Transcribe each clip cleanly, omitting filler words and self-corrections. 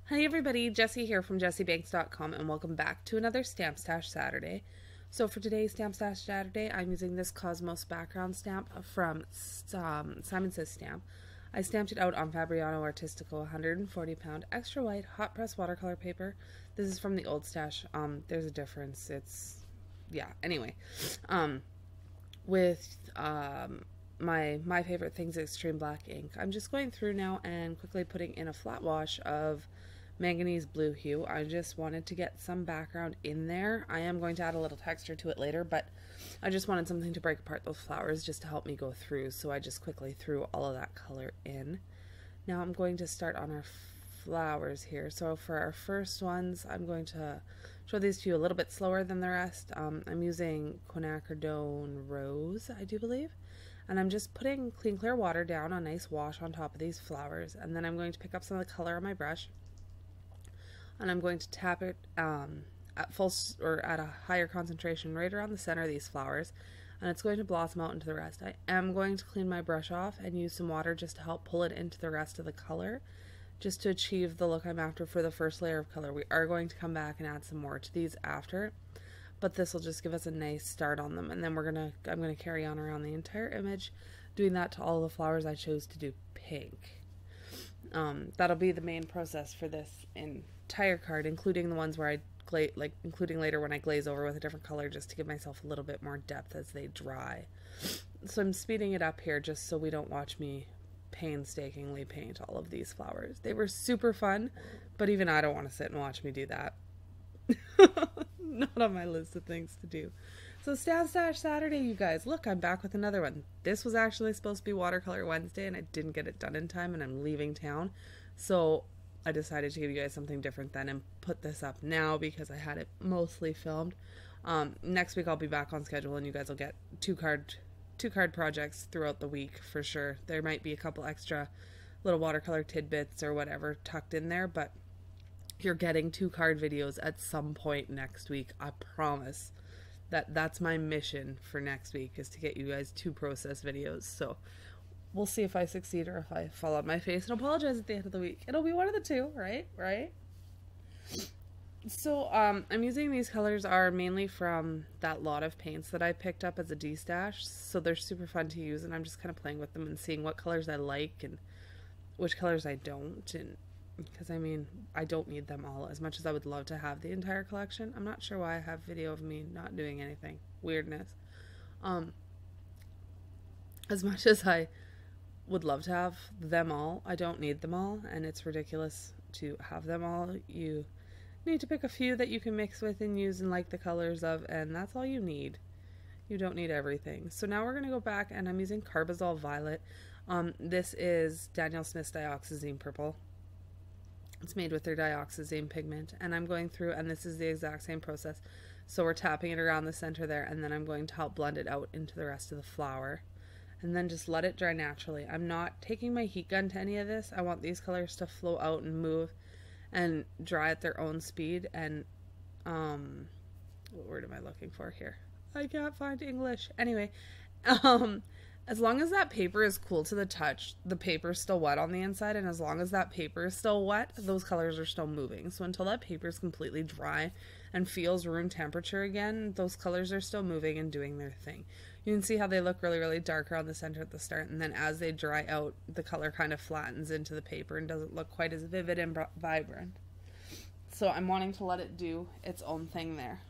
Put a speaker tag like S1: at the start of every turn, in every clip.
S1: Hi everybody, Jessie here from jessiebanks.com and welcome back to another Stamp Stash Saturday. So for today's Stamp Stash Saturday, I'm using this Cosmos background stamp from Simon Says Stamp. I stamped it out on Fabriano Artistico 140 pound extra white hot press watercolor paper. This is from the old stash. There's a difference. Anyway. With my favorite things, extreme black ink. I'm just going through now and quickly putting in a flat wash of manganese blue hue. I just wanted to get some background in there. I am going to add a little texture to it later, but I just wanted something to break apart those flowers just to help me go through, so I just quickly threw all of that color in. Now I'm going to start on our flowers here. So for our first ones, I'm going to show these to you a little bit slower than the rest. I'm using quinacridone rose, I do believe. And I'm just putting clean clear water down, a nice wash on top of these flowers, and then I'm going to pick up some of the color on my brush and I'm going to tap it at full or at a higher concentration right around the center of these flowers, and it's going to blossom out into the rest. I am going to clean my brush off and use some water just to help pull it into the rest of the color, just to achieve the look I'm after for the first layer of color. We are going to come back and add some more to these after, but this will just give us a nice start on them, and then I'm gonna carry on around the entire image, doing that to all the flowers I chose to do pink. That'll be the main process for this entire card, including the ones where I including later when I glaze over with a different color, just to give myself a little bit more depth as they dry. So I'm speeding it up here just so we don't watch me painstakingly paint all of these flowers. They were super fun, but even I don't want to sit and watch me do that. Not on my list of things to do. So Stamp Stash Saturday, you guys. Look, I'm back with another one. This was actually supposed to be Watercolor Wednesday, and I didn't get it done in time, and I'm leaving town. So I decided to give you guys something different then and put this up now because I had it mostly filmed. Next week I'll be back on schedule, and you guys will get two card projects throughout the week for sure. There might be a couple extra little watercolor tidbits or whatever tucked in there, but you're getting 2 card videos at some point next week. I promise. That's my mission for next week, is to get you guys 2 process videos. So we'll see if I succeed or if I fall on my face and apologize at the end of the week. It'll be one of the two, right? So I'm using these colors are mainly from that lot of paints that I picked up as a D-stash. So they're super fun to use, and I'm just kind of playing with them and seeing what colors I like and which colors I don't. And because I mean, I don't need them all as much as I would love to have the entire collection. I'm not sure why I have video of me not doing anything. Weirdness. As much as I would love to have them all, I don't need them all, and it's ridiculous to have them all. You need to pick a few that you can mix with and use and like the colors of, and that's all you need. You don't need everything. So now we're going to go back, and I'm using Carbazole Violet. This is Daniel Smith's Dioxazine Purple. It's made with their dioxazine pigment, and I'm going through, and this is the exact same process. So we're tapping it around the center there, and then I'm going to help blend it out into the rest of the flower, and then just let it dry naturally. I'm not taking my heat gun to any of this. I want these colors to flow out and move and dry at their own speed. And what word am I looking for here? I can't find English. Anyway, as long as that paper is cool to the touch, the paper's still wet on the inside, and as long as that paper is still wet, those colors are still moving. So until that paper is completely dry and feels room temperature again, those colors are still moving and doing their thing. You can see how they look really, really dark around the center at the start, and then as they dry out, the color kind of flattens into the paper and doesn't look quite as vivid and vibrant. So I'm wanting to let it do its own thing there.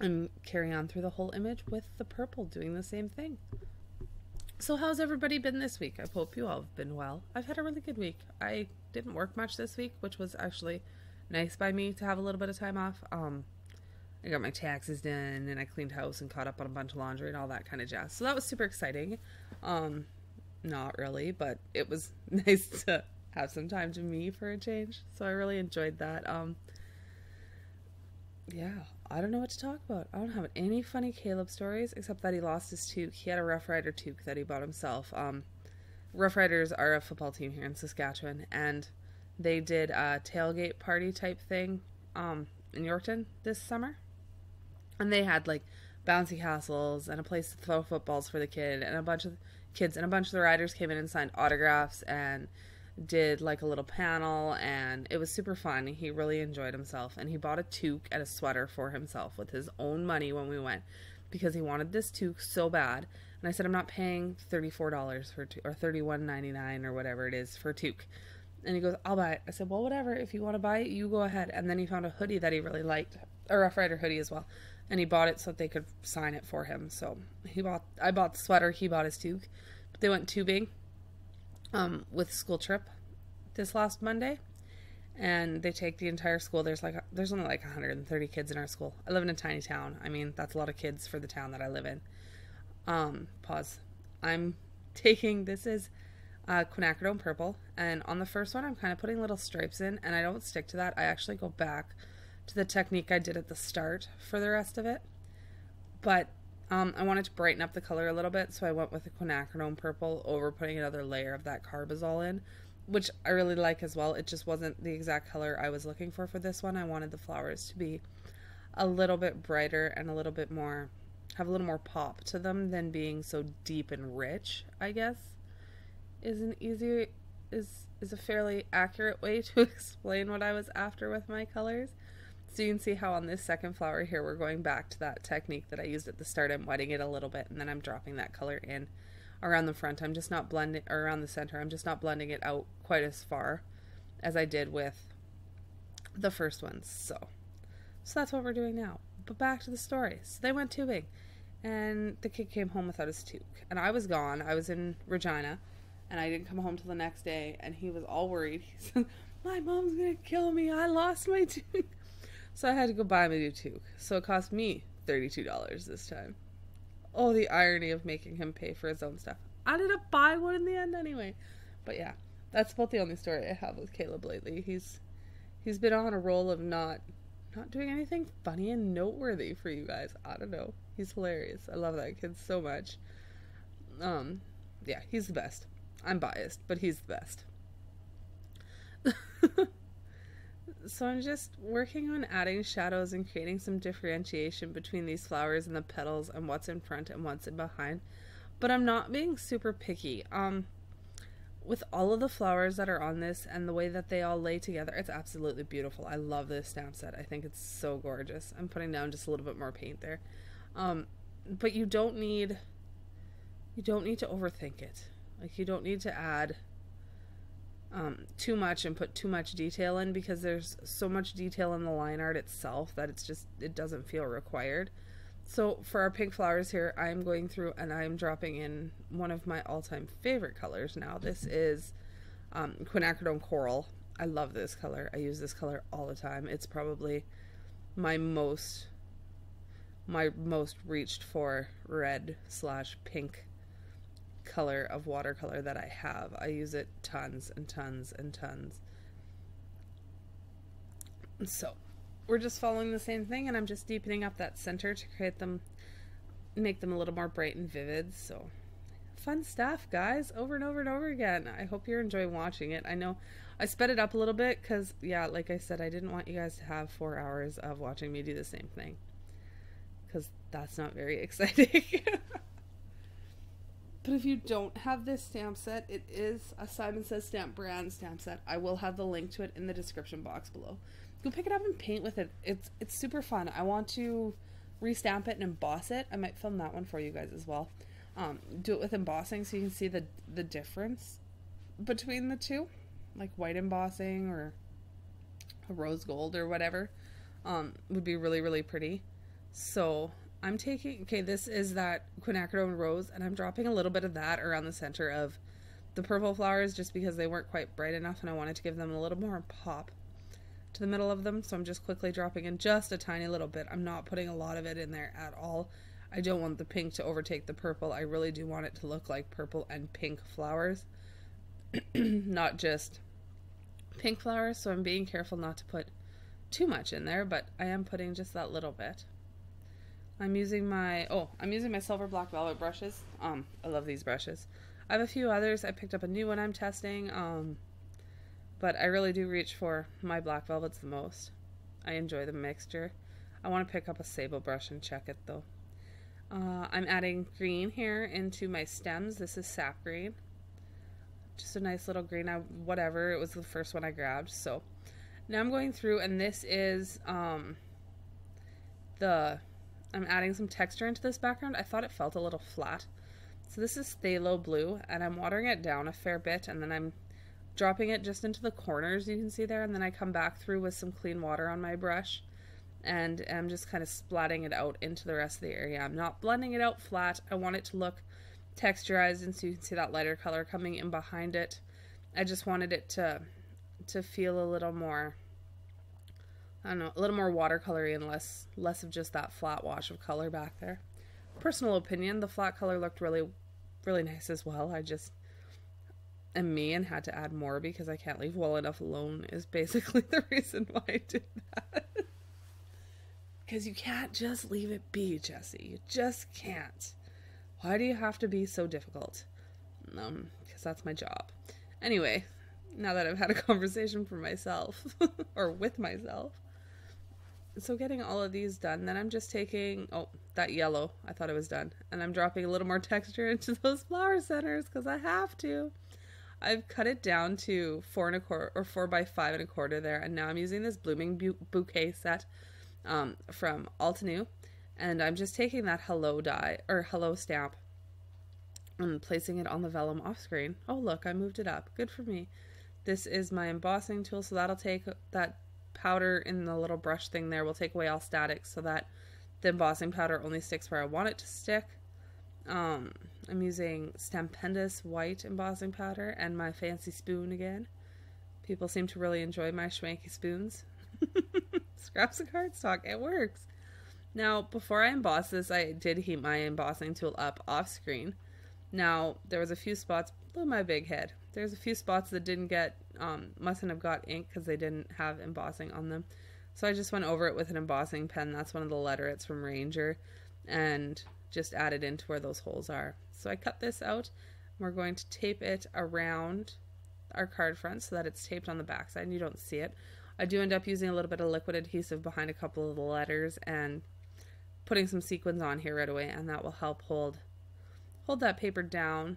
S1: And carry on through the whole image with the purple doing the same thing. So how's everybody been this week? I hope you all have been well. I've had a really good week. I didn't work much this week, which was actually nice by me to have a little bit of time off. I got my taxes done, and I cleaned house and caught up on a bunch of laundry and all that kind of jazz. So that was super exciting. Not really, but it was nice to have some time to me for a change. So I really enjoyed that. Yeah, I don't know what to talk about. I don't have any funny Caleb stories, except that he lost his toque. He had a Rough Rider toque that he bought himself. Rough Riders are a football team here in Saskatchewan, and they did a tailgate party type thing in Yorkton this summer. And they had like bouncy castles and a place to throw footballs for the kids, and a bunch of the riders came in and signed autographs and did like a little panel, and it was super fun. He really enjoyed himself, and he bought a toque and a sweater for himself with his own money when we went, because he wanted this toque so bad. And I said, I'm not paying $34 for or $31.99 or whatever it is for a toque. And he goes, I'll buy it. I said, well, whatever, if you want to buy it, you go ahead. And then he found a hoodie that he really liked, a Rough Rider hoodie as well, and he bought it so that they could sign it for him. So I bought the sweater, he bought his toque. But they went tubing with school trip this last Monday, and they take the entire school. There's only like 130 kids in our school. I live in a tiny town. I mean, that's a lot of kids for the town that I live in. I'm taking, this is quinacridone purple, and on the first one I'm kind of putting little stripes in, and I don't stick to that. I actually go back to the technique I did at the start for the rest of it, but I wanted to brighten up the color a little bit, so I went with the quinacridone purple over putting another layer of that carbazole in, which I really like as well. It just wasn't the exact color I was looking for this one. I wanted the flowers to be a little bit brighter and a little bit more, have a little more pop to them than being so deep and rich, I guess is a fairly accurate way to explain what I was after with my colors. So you can see how on this second flower here, we're going back to that technique that I used at the start. I'm wetting it a little bit, and then I'm dropping that color in around the front. I'm just not blending, or around the center, I'm just not blending it out quite as far as I did with the first ones. So that's what we're doing now. But back to the story. So they went tubing, and the kid came home without his toque, and I was gone. I was in Regina, and I didn't come home till the next day, and he was all worried. He said, my mom's gonna kill me, I lost my toque. So I had to go buy him a new toque. So it cost me $32 this time. Oh, the irony of making him pay for his own stuff. I ended up buying one in the end anyway. But yeah, that's about the only story I have with Caleb lately. He's been on a roll of not doing anything funny and noteworthy for you guys. I don't know. He's hilarious. I love that kid so much. Yeah, he's the best. I'm biased, but he's the best. So I'm just working on adding shadows and creating some differentiation between these flowers and the petals and what's in front and what's in behind. But I'm not being super picky. With all of the flowers that are on this and the way that they all lay together, it's absolutely beautiful. I love this stamp set. I think it's so gorgeous. I'm putting down just a little bit more paint there. But you don't need to overthink it. Like, you don't need to add too much and put too much detail in, because there's so much detail in the line art itself that it doesn't feel required. So for our pink flowers here, I'm going through and I'm dropping in one of my all-time favorite colors now. This is quinacridone coral. I love this color. I use this color all the time. It's probably my most reached for red/pink color of watercolor that I have. I use it tons and tons and tons. So we're just following the same thing, and I'm just deepening up that center to make them a little more bright and vivid. So fun stuff, guys, over and over and over again. I hope you're enjoying watching it. I know I sped it up a little bit because, yeah, like I said, I didn't want you guys to have 4 hours of watching me do the same thing, because that's not very exciting. But if you don't have this stamp set, it is a Simon Says Stamp brand stamp set. I will have the link to it in the description box below. Go pick it up and paint with it. It's super fun. I want to restamp it and emboss it. I might film that one for you guys as well. Do it with embossing so you can see the difference between the two, like white embossing or a rose gold or whatever. Would be really, really pretty. So I'm taking, this is that quinacridone rose, and I'm dropping a little bit of that around the center of the purple flowers just because they weren't quite bright enough, and I wanted to give them a little more pop to the middle of them. So I'm just quickly dropping in just a tiny little bit. I'm not putting a lot of it in there at all. I don't want the pink to overtake the purple. I really do want it to look like purple and pink flowers, not just pink flowers. So I'm being careful not to put too much in there, but I am putting just that little bit. I'm using my silver black velvet brushes. I love these brushes. I have a few others. I picked up a new one I'm testing. But I really do reach for my black velvets the most. I enjoy the mixture. I want to pick up a sable brush and check it though. I'm adding green here into my stems. This is sap green. Just a nice little green. Whatever, it was the first one I grabbed. So now I'm going through, and this is I'm adding some texture into this background. I thought it felt a little flat. So this is Phthalo Blue, and I'm watering it down a fair bit, and then I'm dropping it just into the corners, you can see there, and then I come back through with some clean water on my brush, and I'm just kind of splatting it out into the rest of the area. I'm not blending it out flat. I want it to look texturized, and so you can see that lighter color coming in behind it. I just wanted it to feel a little more, I don't know, a little more watercolory and less of just that flat wash of color back there. Personal opinion, the flat color looked really, really nice as well. I just am me and had to add more because I can't leave well enough alone is basically the reason why I did that. Because you can't just leave it be, Jessie. You just can't. Why do you have to be so difficult? Because that's my job. Anyway, now that I've had a conversation for myself, or with myself, so getting all of these done, then I'm just taking, oh, that yellow, I thought it was done, and I'm dropping a little more texture into those flower centers because I have to. I've cut it down to 4 1/4 or 4 by 5 1/4 there, and now I'm using this blooming bouquet set from Altenew, and I'm just taking that hello die or hello stamp and placing it on the vellum off screen. Oh look, I moved it up. Good for me. This is my embossing tool, so that'll take that powder in the little brush thing there will take away all static so that the embossing powder only sticks where I want it to stick. I'm using Stupendous white embossing powder and my fancy spoon again. People seem to really enjoy my schwanky spoons. Scraps of cardstock, it works. Now, before I emboss this, I did heat my embossing tool up off screen. Now, there was a few spots, blew my big head. There's a few spots that didn't get, mustn't have got ink because they didn't have embossing on them. So I just went over it with an embossing pen. That's one of the letterets from Ranger, and just added into where those holes are. So I cut this out. We're going to tape it around our card front so that it's taped on the back side and you don't see it. I do end up using a little bit of liquid adhesive behind a couple of the letters and putting some sequins on here right away, and that will help hold that paper down,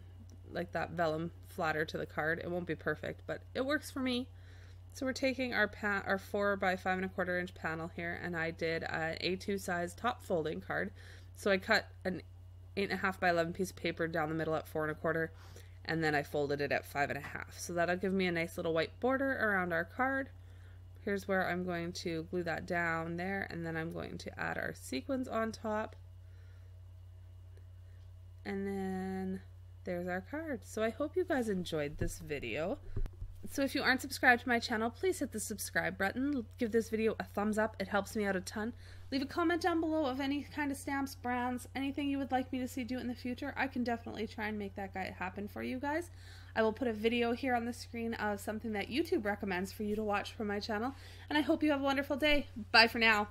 S1: like that vellum flatter to the card. It won't be perfect, but it works for me. So we're taking our 4 by 5 1/4 inch panel here, and I did an A2 size top folding card. So I cut an 8 1/2 by 11 piece of paper down the middle at 4 1/4, and then I folded it at 5 1/2. So that'll give me a nice little white border around our card. Here's where I'm going to glue that down there, and then I'm going to add our sequins on top. And then there's our card. So I hope you guys enjoyed this video. So if you aren't subscribed to my channel, please hit the subscribe button. Give this video a thumbs up. It helps me out a ton. Leave a comment down below of any kind of stamps, brands, anything you would like me to see do in the future. I can definitely try and make that happen for you guys. I will put a video here on the screen of something that YouTube recommends for you to watch from my channel. And I hope you have a wonderful day. Bye for now.